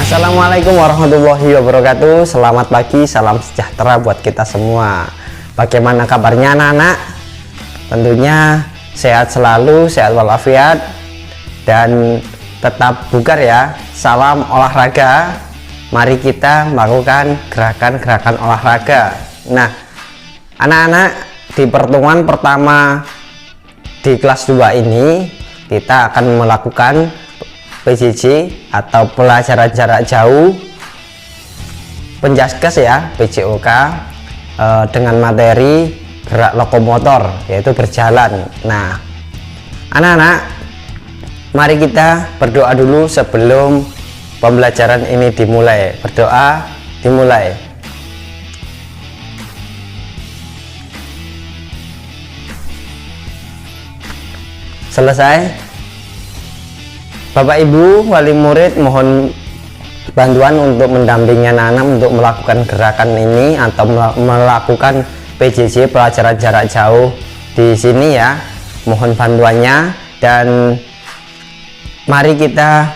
Assalamualaikum warahmatullahi wabarakatuh. Selamat pagi, salam sejahtera buat kita semua. Bagaimana kabarnya anak-anak? Tentunya sehat selalu, sehat walafiat, dan tetap bugar ya. Salam olahraga. Mari kita melakukan gerakan-gerakan olahraga. Nah, anak-anak, di pertemuan pertama di kelas 2 ini kita akan melakukan PJJ atau pelajaran jarak jauh penjaskes ya, PJOK, dengan materi gerak lokomotor yaitu berjalan. Nah, anak-anak, mari kita berdoa dulu sebelum pembelajaran ini dimulai. Berdoa dimulai. Selesai. Bapak Ibu wali murid mohon bantuan untuk mendampingi anak-anak untuk melakukan gerakan ini atau melakukan PJJ pelajaran jarak jauh di sini ya. Mohon bantuannya dan mari kita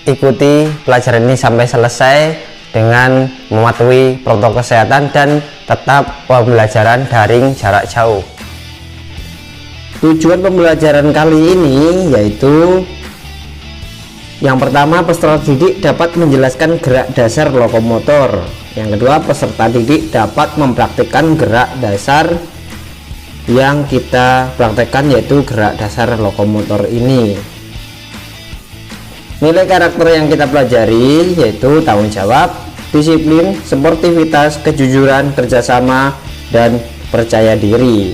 ikuti pelajaran ini sampai selesai dengan mematuhi protokol kesehatan dan tetap pembelajaran daring jarak jauh. Tujuan pembelajaran kali ini yaitu yang pertama, peserta didik dapat menjelaskan gerak dasar lokomotor. Yang kedua, peserta didik dapat mempraktikkan gerak dasar yang kita praktekkan yaitu gerak dasar lokomotor ini. Nilai karakter yang kita pelajari yaitu tanggung jawab, disiplin, sportivitas, kejujuran, kerjasama, dan percaya diri.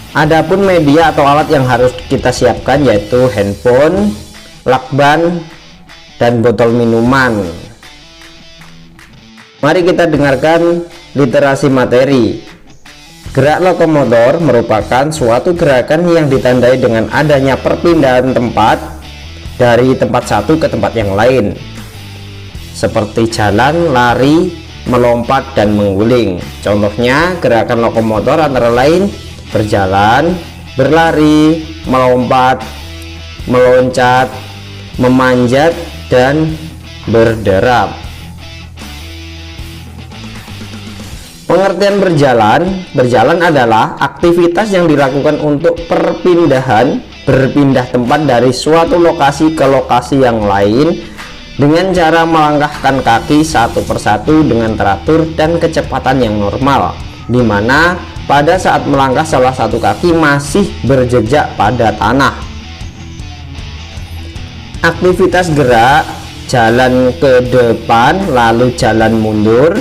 Adapun media atau alat yang harus kita siapkan yaitu handphone, lakban, dan botol minuman. Mari kita dengarkan literasi materi. Gerak lokomotor merupakan suatu gerakan yang ditandai dengan adanya perpindahan tempat dari tempat satu ke tempat yang lain, seperti jalan, lari, melompat, dan mengguling. Contohnya gerakan lokomotor antara lain berjalan, berlari, melompat, meloncat, memanjat, dan berderap. Pengertian berjalan adalah aktivitas yang dilakukan untuk berpindah tempat dari suatu lokasi ke lokasi yang lain dengan cara melangkahkan kaki satu persatu dengan teratur dan kecepatan yang normal, di mana pada saat melangkah salah satu kaki masih berjejak pada tanah. Aktivitas gerak jalan ke depan lalu jalan mundur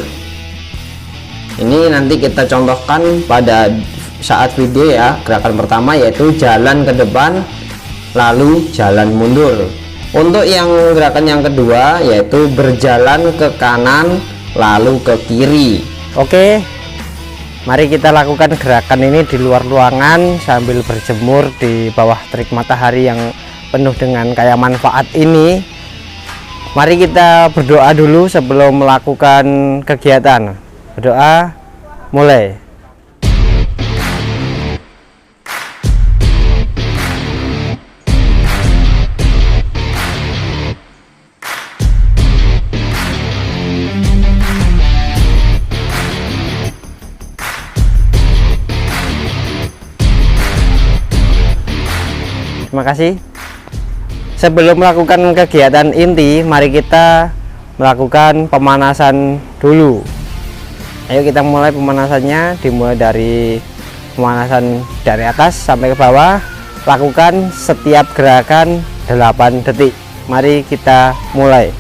ini nanti kita contohkan pada saat video ya. Gerakan pertama yaitu jalan ke depan lalu jalan mundur. Untuk yang gerakan yang kedua yaitu berjalan ke kanan lalu ke kiri. Oke, mari kita lakukan gerakan ini di luar ruangan sambil berjemur di bawah terik matahari yang penuh dengan kaya manfaat ini. Mari kita berdoa dulu sebelum melakukan kegiatan. Berdoa, mulai. Terima kasih. Sebelum melakukan kegiatan inti, mari kita melakukan pemanasan dulu. Ayo kita mulai pemanasannya, dimulai dari pemanasan dari atas sampai ke bawah. Lakukan setiap gerakan 8 detik. Mari kita mulai.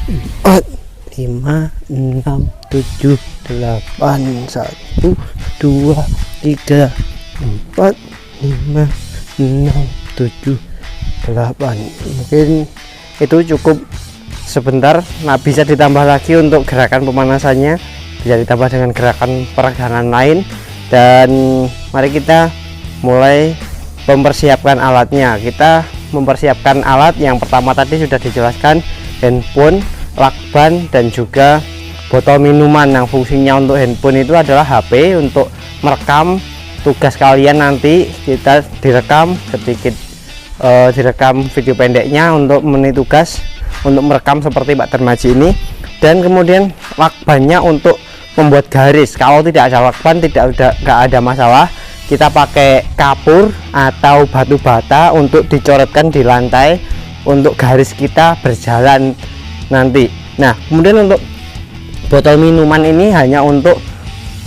4 5 6 7 8 1 2 3 4 5 6 7 8. Mungkin itu cukup sebentar. Nah, bisa ditambah lagi untuk gerakan pemanasannya, bisa ditambah dengan gerakan peregangan lain. Dan mari kita mulai mempersiapkan alatnya. Kita mempersiapkan alat yang pertama tadi sudah dijelaskan, handphone, lakban, dan juga botol minuman. Yang fungsinya untuk handphone itu adalah HP untuk merekam tugas kalian, nanti kita direkam sedikit, direkam video pendeknya untuk menit tugas, untuk merekam seperti Pak Darmaji ini. Dan kemudian lakbannya untuk membuat garis. Kalau tidak ada lakban nggak ada masalah, kita pakai kapur atau batu bata untuk dicoretkan di lantai untuk garis kita berjalan nanti. Nah, kemudian untuk botol minuman ini hanya untuk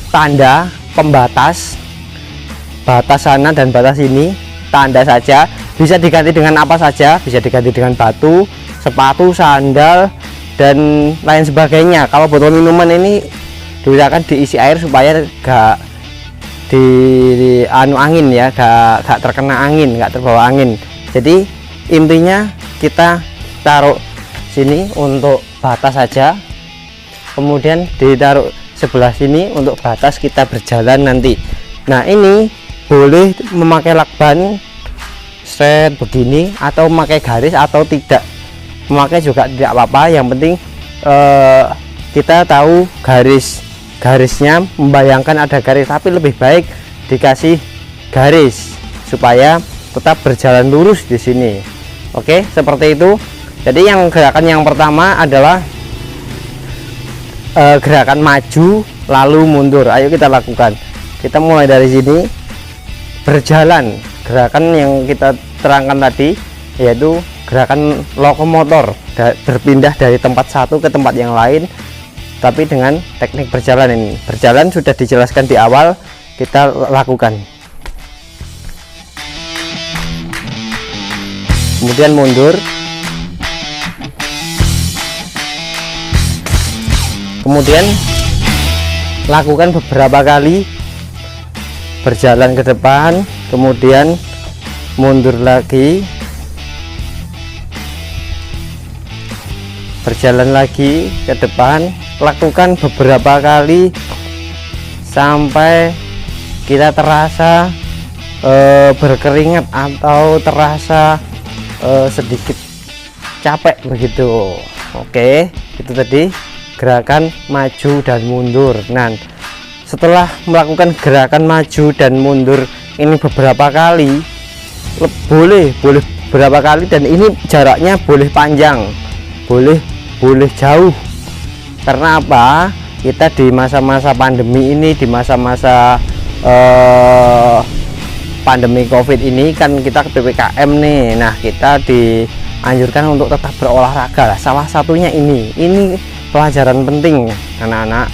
tanda pembatas, batas sana dan batas ini, tanda saja. Bisa diganti dengan apa saja, bisa diganti dengan batu, sepatu, sandal, dan lain sebagainya. Kalau botol minuman ini diusahakan diisi air supaya gak di anu angin ya, gak terkena angin, gak terbawa angin. Jadi intinya kita taruh sini untuk batas saja, kemudian ditaruh sebelah sini untuk batas kita berjalan nanti. Nah, ini boleh memakai lakban straight begini atau memakai garis, atau tidak memakai juga tidak apa-apa. Yang penting kita tahu garisnya, membayangkan ada garis, tapi lebih baik dikasih garis supaya tetap berjalan lurus di sini. Oke, seperti itu. Jadi yang gerakan yang pertama adalah gerakan maju lalu mundur. Ayo kita lakukan. Kita mulai dari sini, berjalan. Gerakan yang kita terangkan tadi yaitu gerakan lokomotor, berpindah dari tempat satu ke tempat yang lain, tapi dengan teknik berjalan ini. Berjalan sudah dijelaskan di awal, kita lakukan. Kemudian mundur, kemudian lakukan beberapa kali, berjalan ke depan, kemudian mundur lagi, berjalan lagi ke depan. Lakukan beberapa kali sampai kita terasa berkeringat atau terasa sedikit capek begitu. Oke, itu tadi gerakan maju dan mundur. Nah, setelah melakukan gerakan maju dan mundur ini beberapa kali, boleh berapa kali, dan ini jaraknya boleh panjang, boleh jauh. Karena apa? Kita di masa-masa pandemi ini, di masa-masa pandemi COVID ini kan kita PPKM nih. Nah, kita dianjurkan untuk tetap berolahraga lah. Salah satunya ini pelajaran penting anak-anak.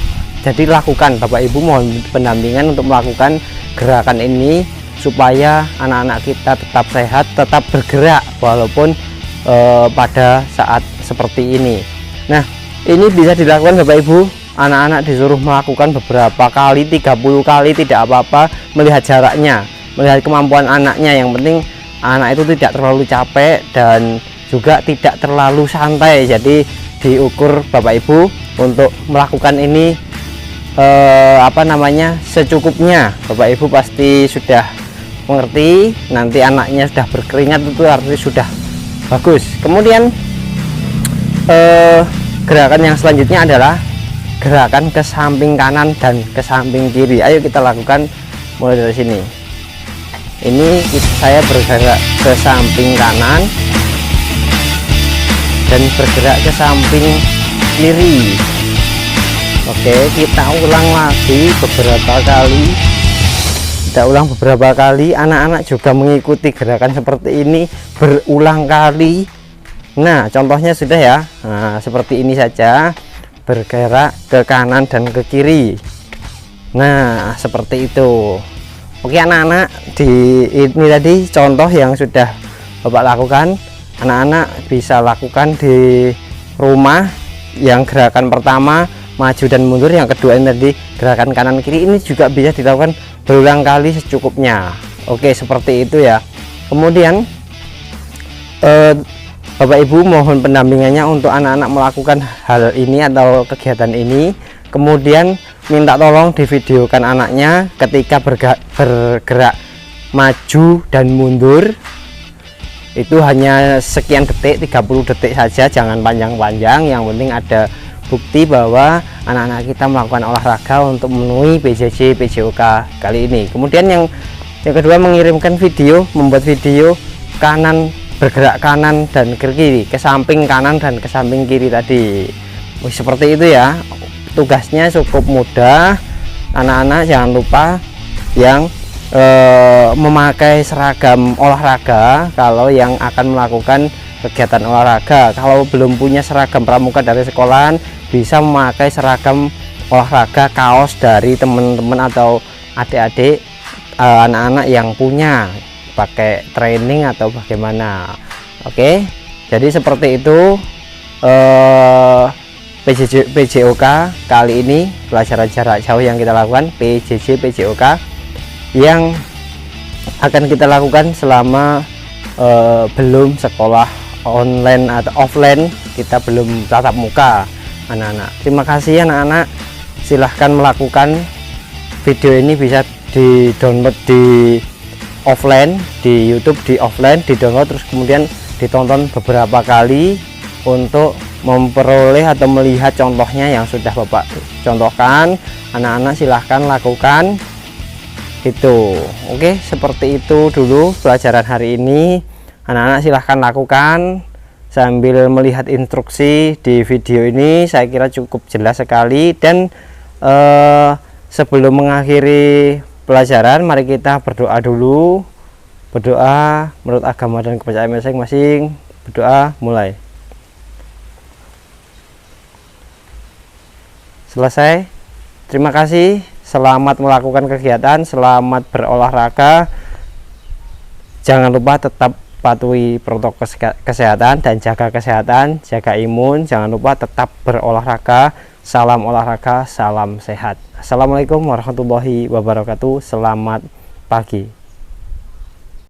Jadi lakukan, Bapak Ibu mohon pendampingan untuk melakukan gerakan ini supaya anak-anak kita tetap sehat, tetap bergerak walaupun pada saat seperti ini. Nah, ini bisa dilakukan Bapak Ibu. Anak-anak disuruh melakukan beberapa kali, 30 kali, tidak apa-apa, melihat jaraknya, melihat kemampuan anaknya. Yang penting anak itu tidak terlalu capek dan juga tidak terlalu santai. Jadi diukur Bapak Ibu untuk melakukan ini secukupnya. Bapak Ibu pasti sudah mengerti. Nanti anaknya sudah berkeringat itu artinya sudah bagus. Kemudian gerakan yang selanjutnya adalah gerakan ke samping kanan dan ke samping kiri. Ayo kita lakukan mulai dari sini. Ini saya bergerak ke samping kanan dan bergerak ke samping kiri. Oke, kita ulang lagi beberapa kali. Kita ulang beberapa kali. Anak-anak juga mengikuti gerakan seperti ini berulang kali. Nah, contohnya sudah ya. Nah, seperti ini saja, bergerak ke kanan dan ke kiri. Nah, seperti itu. Oke anak-anak, ini tadi contoh yang sudah Bapak lakukan. Anak-anak bisa lakukan di rumah yang gerakan pertama maju dan mundur, yang kedua ini tadi gerakan kanan kiri, ini juga bisa dilakukan berulang kali secukupnya. Oke, seperti itu ya. Kemudian Bapak Ibu mohon pendampingannya untuk anak-anak melakukan hal ini atau kegiatan ini, kemudian minta tolong divideokan anaknya ketika bergerak maju dan mundur. Itu hanya sekian detik, 30 detik saja, jangan panjang-panjang. Yang penting ada bukti bahwa anak-anak kita melakukan olahraga untuk memenuhi PJJ PJOK kali ini. Kemudian yang kedua, mengirimkan video, membuat video kanan, bergerak kanan dan ke kiri, ke samping kanan dan ke samping kiri tadi. Seperti itu ya. Tugasnya cukup mudah. Anak-anak jangan lupa yang memakai seragam olahraga kalau yang akan melakukan kegiatan olahraga. Kalau belum punya seragam pramuka dari sekolahan, bisa memakai seragam olahraga, kaos dari teman-teman atau adik-adik, anak-anak yang punya, pakai training atau bagaimana. Oke, jadi seperti itu PJOK kali ini, pelajaran jarak jauh yang kita lakukan, PJJ PJOK yang akan kita lakukan selama belum sekolah online atau offline, kita belum tatap muka anak-anak. Terima kasih anak-anak, silahkan melakukan video ini, bisa di download di offline, di YouTube di offline, di download terus kemudian ditonton beberapa kali untuk memperoleh atau melihat contohnya yang sudah Bapak contohkan. Anak-anak silahkan lakukan itu. Oke, seperti itu dulu pelajaran hari ini. Anak-anak silahkan lakukan sambil melihat instruksi di video ini. Saya kira cukup jelas sekali. Dan sebelum mengakhiri pelajaran, mari kita berdoa dulu. Berdoa menurut agama dan kepercayaan masing-masing. Berdoa mulai. Selesai. Terima kasih. Selamat melakukan kegiatan, selamat berolahraga. Jangan lupa tetap patuhi protokol kesehatan dan jaga kesehatan, jaga imun. Jangan lupa tetap berolahraga. Salam olahraga, salam sehat. Assalamualaikum warahmatullahi wabarakatuh. Selamat pagi.